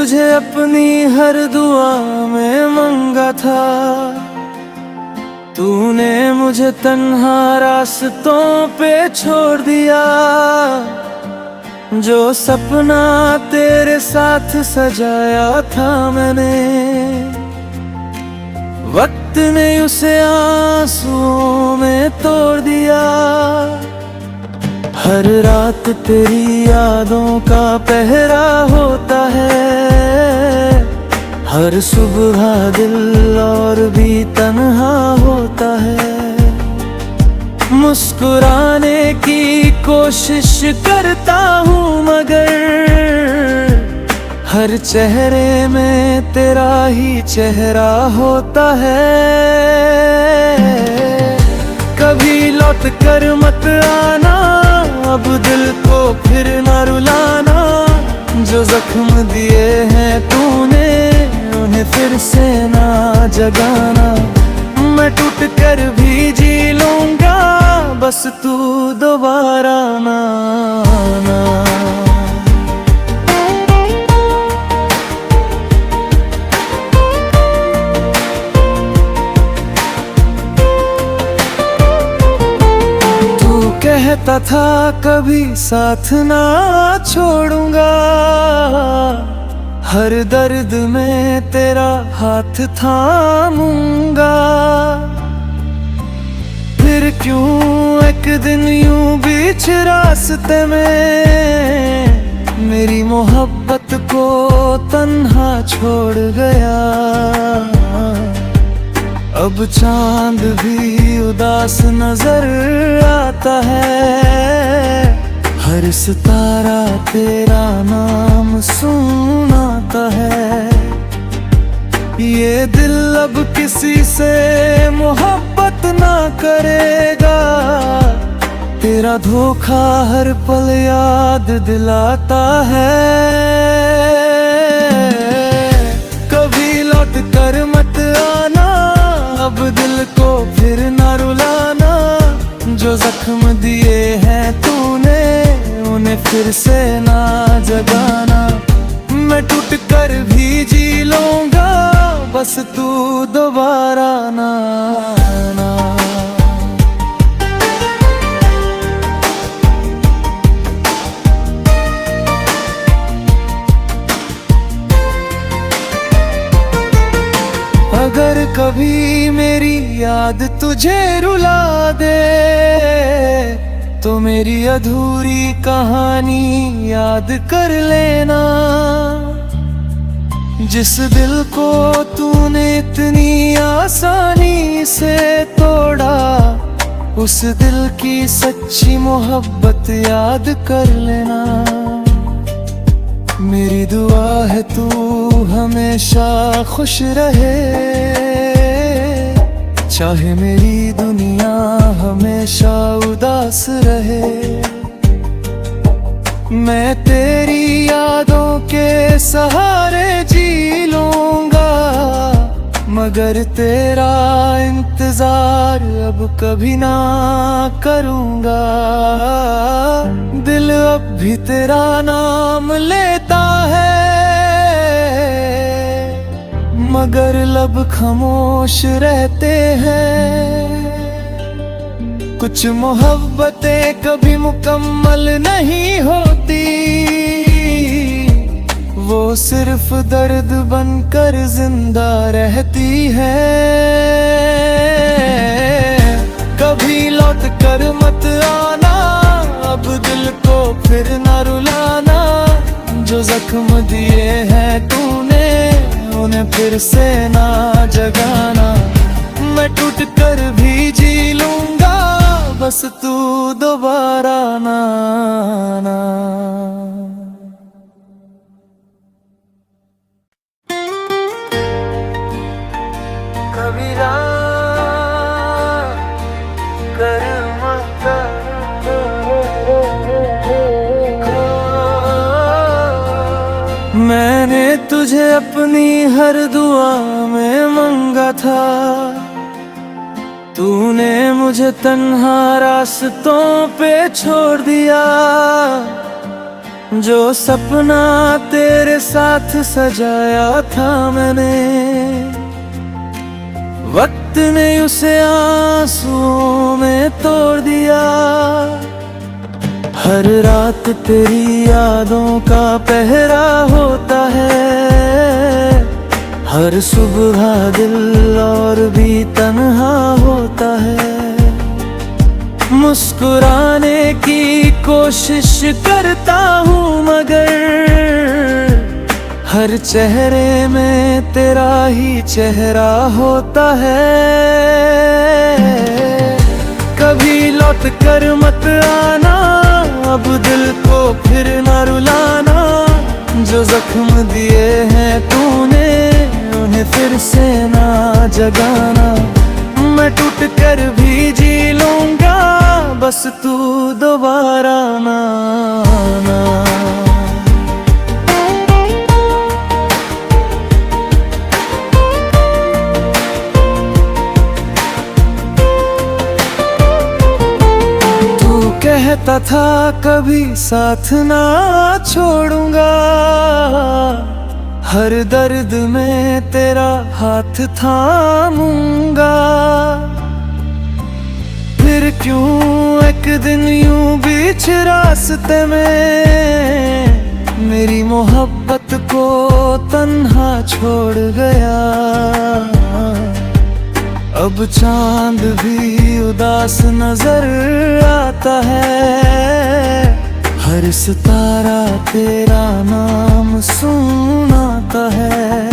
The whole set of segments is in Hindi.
तुझे अपनी हर दुआ में मांगा था, तूने मुझे तन्हा रास्तों पे छोड़ दिया। जो सपना तेरे साथ सजाया था मैंने, वक्त ने उसे आंसुओं में तोड़ दिया। हर रात तेरी यादों का पहरा होता है, हर सुबह दिल और भी तन्हा होता है। मुस्कुराने की कोशिश करता हूँ मगर हर चेहरे में तेरा ही चेहरा होता है। कभी लौट कर मत आना, अब दिल को फिर न रुलाना। जो जख्म दिए हैं तूने उन्हें फिर से ना जगाना। मैं टूट कर भी जी लूंगा, बस तू दोबारा ना आना। कहता था कभी साथ ना छोड़ूंगा, हर दर्द में तेरा हाथ थामूंगा। फिर क्यों एक दिन यूं बीच रास्ते में मेरी मोहब्बत को तन्हा छोड़ गया। अब चांद भी उदास नजर आता है, हर सितारा तेरा नाम सुनाता है। ये दिल अब किसी से मोहब्बत ना करेगा, तेरा धोखा हर पल याद दिलाता है। कभी लौट कर मत आना, अब दिल को फिर ना रुलाना। जो जख्म दिए हैं तूने उन्हें फिर से ना जगाना। मैं टूट कर भी जी लूंगा, बस तू दोबारा ना आना। अगर कभी मेरी याद तुझे रुला दे, तो मेरी अधूरी कहानी याद कर लेना। जिस दिल को तूने इतनी आसानी से तोड़ा, उस दिल की सच्ची मोहब्बत याद कर लेना। मेरी दुआ है तू हमेशा खुश रहे, चाहे मेरी दुनिया हमेशा उदास रहे। मैं तेरी यादों के सहारे जी लूंगा, मगर तेरा इंतजार अब कभी ना करूंगा। दिल अब भी तेरा नाम लेता है, मगर लब खामोश रहते हैं। कुछ मोहब्बतें कभी मुकम्मल नहीं होती, वो सिर्फ दर्द बनकर जिंदा रहती है। कभी लौट कर मत आना, अब दिल को फिर ना रुलाना। जो जख्म दिए हैं तूने उन्हें फिर से ना जगाना। मैं टूट कर भी जी लूंगा, बस तू दोबारा ना आना। कबीरा कर मत मैंने तुझे अपनी हर दुआ में मांगा था, तूने मुझे तन्हा रास्तों पे छोड़ दिया। जो सपना तेरे साथ सजाया था मैंने, वक्त ने उसे आंसुओं में तोड़ दिया। हर रात तेरी यादों का पहरा होता है, हर सुबह दिल और भी तन्हा होता है। मुस्कुराने की कोशिश करता हूँ मगर हर चेहरे में तेरा ही चेहरा होता है। कभी लौट कर मत आना, अब दिल को फिर ना रुलाना। जो जख्म दिए हैं तूने उन्हें फिर से ना जगाना। मैं टूट कर भी जी लूंगा, बस तू दोबारा ना आना। तू कहता था कभी साथ ना छोड़ूंगा, हर दर्द में तेरा हाथ थामूंगा। फिर क्यों एक दिन यूं बीच रास्ते में मेरी मोहब्बत को तन्हा छोड़ गया। अब चांद भी उदास नजर आता है, हर सितारा तेरा नाम सुनाता है।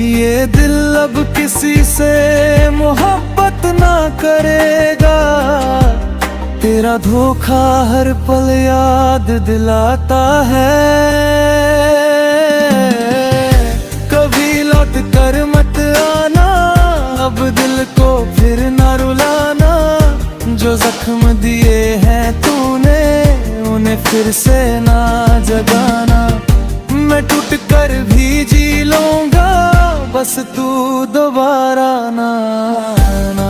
ये दिल अब किसी से मोहब्बत ना करेगा, तेरा धोखा हर पल याद दिलाता है। कभी लौट कर मत आना, अब दिल को फिर ना रुलाना। जो जख्म दिए हैं तूने उन्हें फिर से ना जगाना। मैं टूट कर भी जी लूंगा, बस तू दोबारा ना आना।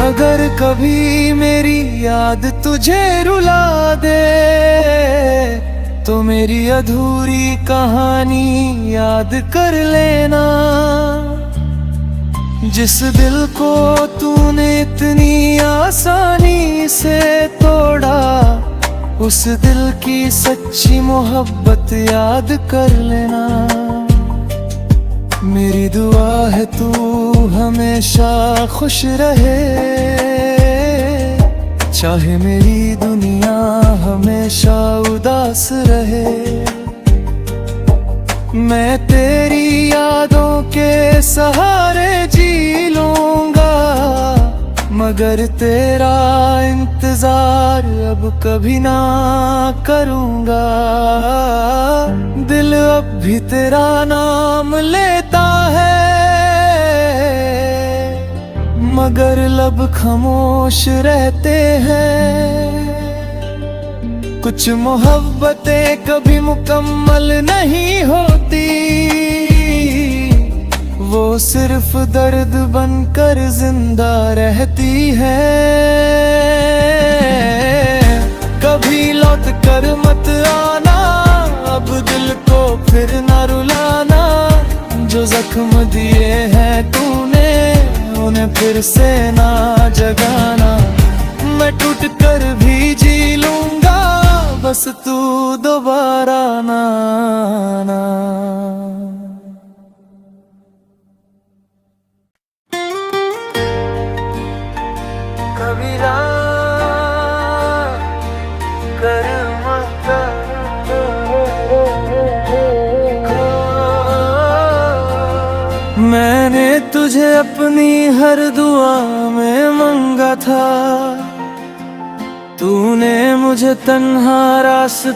अगर कभी मेरी याद तुझे रुला दे, तो मेरी अधूरी कहानी याद कर लेना। जिस दिल को तूने इतनी आसानी से तोड़ा, उस दिल की सच्ची मोहब्बत याद कर लेना। मेरी दुआ है तू हमेशा खुश रहे, चाहे मेरी दुनिया हमेशा उदास रहे। मैं तेरी यादों के सहारे जी लूंगा, मगर तेरा इंतजार अब कभी ना करूंगा। दिल अब भी तेरा नाम लेता है, मगर लब खामोश रहते हैं। कुछ मोहब्बतें कभी मुकम्मल नहीं होती, वो सिर्फ दर्द बनकर जिंदा रहती है। कभी लौट कर मत आना, अब दिल को फिर ना रुलाना। जो जख्म दिए हैं तूने उन्हें फिर से ना जगाना। मैं टूट कर भी जी लूंगा, बस तू दोबारा ना आना। कबीरा कर मत मैंने तुझे अपनी हर दुआ में मांगा था, तूने मुझे तन्हा रास्तों